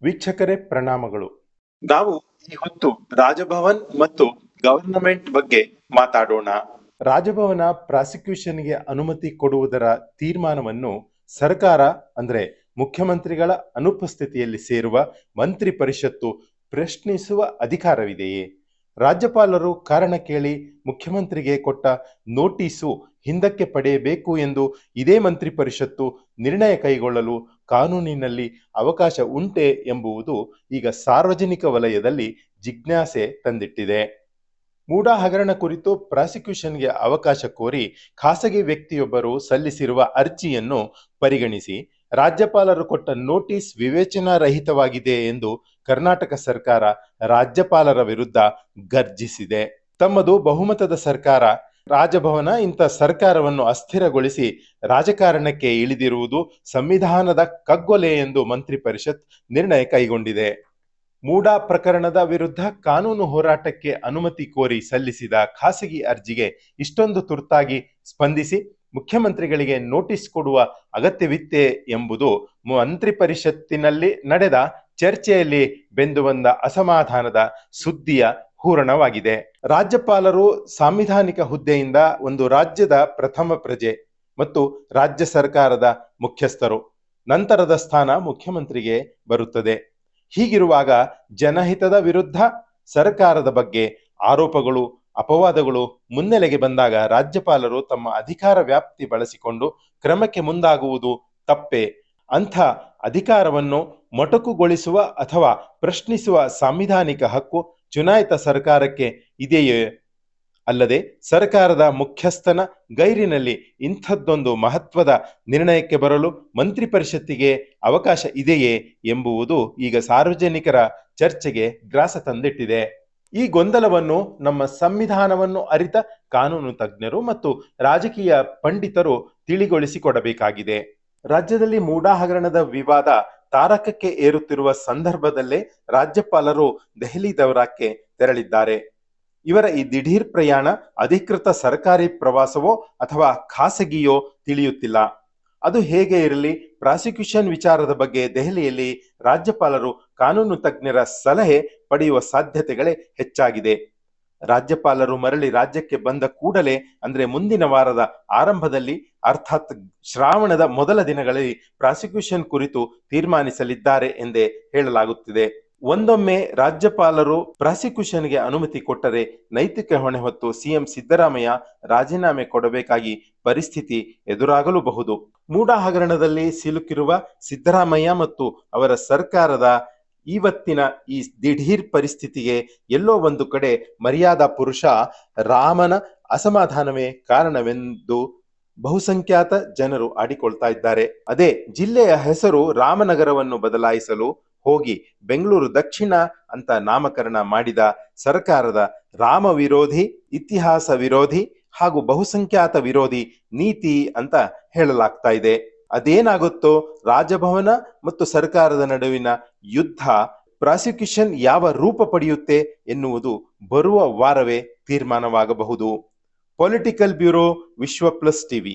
ವೀಕ್ಷಕರೇ ಪ್ರಣಾಮಗಳು. ನಾವು ಈ ಹೊತ್ತು ರಾಜಭವನ್ ಮತ್ತು ಗವರ್ನಮೆಂಟ್ ಬಗ್ಗೆ ಮಾತಾಡೋಣ. ರಾಜಭವನ ಪ್ರಾಸಿಕ್ಯೂಷನ್ಗೆ ಅನುಮತಿ ಕೊಡುವುದರ ತೀರ್ಮಾನವನ್ನು ಸರ್ಕಾರ ಅಂದ್ರೆ ಮುಖ್ಯಮಂತ್ರಿಗಳ ಅನುಪಸ್ಥಿತಿಯಲ್ಲಿ ಸೇರುವ ಮಂತ್ರಿ ಪರಿಷತ್ತು ಪ್ರಶ್ನಿಸುವ ಅಧಿಕಾರವಿದೆಯೇ? ರಾಜ್ಯಪಾಲರು ಕಾರಣ ಕೇಳಿ ಮುಖ್ಯಮಂತ್ರಿಗೆ ಕೊಟ್ಟ ನೋಟಿಸು ಹಿಂದಕ್ಕೆ ಪಡೆಯಬೇಕು ಎಂದು ಇದೇ ಮಂತ್ರಿ ಪರಿಷತ್ತು ನಿರ್ಣಯ ಕೈಗೊಳ್ಳಲು ಕಾನೂನಿನಲ್ಲಿ ಅವಕಾಶ ಉಂಟೆ ಎಂಬುದು ಈಗ ಸಾರ್ವಜನಿಕ ವಲಯದಲ್ಲಿ ಜಿಜ್ಞಾಸೆ ತಂದಿಟ್ಟಿದೆ. ಮೂಡಾ ಹಗರಣ ಕುರಿತು ಪ್ರಾಸಿಕ್ಯೂಷನ್ಗೆ ಅವಕಾಶ ಕೋರಿ ಖಾಸಗಿ ವ್ಯಕ್ತಿಯೊಬ್ಬರು ಸಲ್ಲಿಸಿರುವ ಅರ್ಜಿಯನ್ನು ಪರಿಗಣಿಸಿ ರಾಜ್ಯಪಾಲರು ಕೊಟ್ಟ ನೋಟಿಸ್ ವಿವೇಚನಾರಹಿತವಾಗಿದೆ ಎಂದು ಕರ್ನಾಟಕ ಸರ್ಕಾರ ರಾಜ್ಯಪಾಲರ ವಿರುದ್ಧ ಗರ್ಜಿಸಿದೆ. ತಮ್ಮದು ಬಹುಮತದ ಸರ್ಕಾರ, ರಾಜಭವನ ಇಂಥ ಸರ್ಕಾರವನ್ನು ಅಸ್ಥಿರಗೊಳಿಸಿ ರಾಜಕಾರಣಕ್ಕೆ ಇಳಿದಿರುವುದು ಸಂವಿಧಾನದ ಕಗ್ಗೊಲೆ ಎಂದು ಮಂತ್ರಿ ಪರಿಷತ್ ನಿರ್ಣಯ ಕೈಗೊಂಡಿದೆ. ಮೂಡಾ ಪ್ರಕರಣದ ವಿರುದ್ಧ ಕಾನೂನು ಹೋರಾಟಕ್ಕೆ ಅನುಮತಿ ಕೋರಿ ಸಲ್ಲಿಸಿದ ಖಾಸಗಿ ಅರ್ಜಿಗೆ ಇಷ್ಟೊಂದು ತುರ್ತಾಗಿ ಸ್ಪಂದಿಸಿ ಮುಖ್ಯಮಂತ್ರಿಗಳಿಗೆ ನೋಟಿಸ್ ಕೊಡುವ ಅಗತ್ಯವಿತ್ತೆ ಎಂಬುದು ಮಂತ್ರಿ ಪರಿಷತ್ತಿನಲ್ಲಿ ನಡೆದ ಚರ್ಚೆಯಲ್ಲಿ ಬೆಂದು ಬಂದ ಅಸಮಾಧಾನದ ಸುದ್ದಿಯ ಹೂರಣವಾಗಿದೆ. ರಾಜ್ಯಪಾಲರು ಸಾಂವಿಧಾನಿಕ ಹುದ್ದೆಯಿಂದ ಒಂದು ರಾಜ್ಯದ ಪ್ರಥಮ ಪ್ರಜೆ ಮತ್ತು ರಾಜ್ಯ ಸರ್ಕಾರದ ಮುಖ್ಯಸ್ಥರು. ನಂತರದ ಸ್ಥಾನ ಮುಖ್ಯಮಂತ್ರಿಗೆ ಬರುತ್ತದೆ. ಹೀಗಿರುವಾಗ ಜನಹಿತದ ವಿರುದ್ಧ ಸರ್ಕಾರದ ಬಗ್ಗೆ ಆರೋಪಗಳು, ಅಪವಾದಗಳು ಮುನ್ನೆಲೆಗೆ ಬಂದಾಗ ರಾಜ್ಯಪಾಲರು ತಮ್ಮ ಅಧಿಕಾರ ವ್ಯಾಪ್ತಿ ಬಳಸಿಕೊಂಡು ಕ್ರಮಕ್ಕೆ ಮುಂದಾಗುವುದು ತಪ್ಪೇ? ಅಂಥ ಅಧಿಕಾರವನ್ನು ಮೊಟಕುಗೊಳಿಸುವ ಅಥವಾ ಪ್ರಶ್ನಿಸುವ ಸಾಂವಿಧಾನಿಕ ಹಕ್ಕು ಚುನಾಯಿತ ಸರ್ಕಾರಕ್ಕೆ ಇದೆಯೇ? ಅಲ್ಲದೆ ಸರ್ಕಾರದ ಮುಖ್ಯಸ್ಥನ ಗೈರಿನಲ್ಲಿ ಇಂಥದ್ದೊಂದು ಮಹತ್ವದ ನಿರ್ಣಯಕ್ಕೆ ಬರಲು ಮಂತ್ರಿ ಪರಿಷತ್ತಿಗೆ ಅವಕಾಶ ಇದೆಯೇ ಎಂಬುದು ಈಗ ಸಾರ್ವಜನಿಕರ ಚರ್ಚೆಗೆ ಗ್ರಾಸ ತಂದಿಟ್ಟಿದೆ. ಈ ಗೊಂದಲವನ್ನು ನಮ್ಮ ಸಂವಿಧಾನವನ್ನು ಅರಿತ ಕಾನೂನು ತಜ್ಞರು ಮತ್ತು ರಾಜಕೀಯ ಪಂಡಿತರು ತಿಳಿಗೊಳಿಸಿಕೊಡಬೇಕಾಗಿದೆ. ರಾಜ್ಯದಲ್ಲಿ ಮೂಡಾ ಹಗರಣದ ವಿವಾದ ತಾರಕಕ್ಕೆ ಏರುತ್ತಿರುವ ಸಂದರ್ಭದಲ್ಲೇ ರಾಜ್ಯಪಾಲರು ದೆಹಲಿ ದೌರಾಕ್ಕೆ ತೆರಳಿದ್ದಾರೆ. ಇವರ ಈ ದಿಢೀರ್ ಪ್ರಯಾಣ ಅಧಿಕೃತ ಸರ್ಕಾರಿ ಪ್ರವಾಸವೋ ಅಥವಾ ಖಾಸಗಿಯೋ ತಿಳಿಯುತ್ತಿಲ್ಲ. ಅದು ಹೇಗೆ ಇರಲಿ, ಪ್ರಾಸಿಕ್ಯೂಷನ್ ವಿಚಾರದ ಬಗ್ಗೆ ದೆಹಲಿಯಲ್ಲಿ ರಾಜ್ಯಪಾಲರು ಕಾನೂನು ತಜ್ಞರ ಸಲಹೆ ಪಡೆಯುವ ಸಾಧ್ಯತೆಗಳೇ ಹೆಚ್ಚಾಗಿದೆ. ರಾಜ್ಯಪಾಲರು ಮರಳಿ ರಾಜ್ಯಕ್ಕೆ ಬಂದ ಕೂಡಲೇ ಅಂದ್ರೆ ಮುಂದಿನ ವಾರದ ಆರಂಭದಲ್ಲಿ ಅರ್ಥಾತ್ ಶ್ರಾವಣದ ಮೊದಲ ದಿನಗಳಲ್ಲಿ ಪ್ರಾಸಿಕ್ಯೂಷನ್ ಕುರಿತು ತೀರ್ಮಾನಿಸಲಿದ್ದಾರೆ ಎಂದೇ ಹೇಳಲಾಗುತ್ತಿದೆ. ಒಂದೊಮ್ಮೆ ರಾಜ್ಯಪಾಲರು ಪ್ರಾಸಿಕ್ಯೂಷನ್ಗೆ ಅನುಮತಿ ಕೊಟ್ಟರೆ ನೈತಿಕ ಹೊಣೆ ಹೊತ್ತು ಸಿಎಂ ಸಿದ್ದರಾಮಯ್ಯ ರಾಜೀನಾಮೆ ಕೊಡಬೇಕಾಗಿ ಪರಿಸ್ಥಿತಿ ಎದುರಾಗಲೂಬಹುದು. ಮೂಡಾ ಹಗರಣದಲ್ಲಿ ಸಿಲುಕಿರುವ ಸಿದ್ದರಾಮಯ್ಯ ಮತ್ತು ಅವರ ಸರ್ಕಾರದ ಇವತ್ತಿನ ಈ ದಿಢೀರ್ ಪರಿಸ್ಥಿತಿಗೆ ಎಲ್ಲೋ ಒಂದು ಕಡೆ ಮರ್ಯಾದಾ ಪುರುಷ ರಾಮನ ಅಸಮಾಧಾನವೇ ಕಾರಣವೆಂದು ಬಹುಸಂಖ್ಯಾತ ಜನರು ಆಡಿಕೊಳ್ತಾ ಇದ್ದಾರೆ. ಅದೇ ಜಿಲ್ಲೆಯ ಹೆಸರು ರಾಮನಗರವನ್ನು ಬದಲಾಯಿಸಲು ಹೋಗಿ ಬೆಂಗಳೂರು ದಕ್ಷಿಣ ಅಂತ ನಾಮಕರಣ ಮಾಡಿದ ಸರ್ಕಾರದ ರಾಮ ವಿರೋಧಿ, ಇತಿಹಾಸ ವಿರೋಧಿ ಹಾಗೂ ಬಹುಸಂಖ್ಯಾತ ವಿರೋಧಿ ನೀತಿ ಅಂತ ಹೇಳಲಾಗ್ತಾ ಇದೆ. ಅದೇನಾಗುತ್ತೋ ರಾಜಭವನ ಮತ್ತು ಸರ್ಕಾರದ ನಡುವಿನ ಯುದ್ಧ, ಪ್ರಾಸಿಕ್ಯೂಷನ್ ಯಾವ ರೂಪ ಪಡೆಯುತ್ತೆ ಎನ್ನುವುದು ಬರುವ ವಾರವೇ ತೀರ್ಮಾನವಾಗಬಹುದು. ಪೊಲಿಟಿಕಲ್ ಬ್ಯೂರೋ, ವಿಶ್ವ ಪ್ಲಸ್ ಟಿವಿ.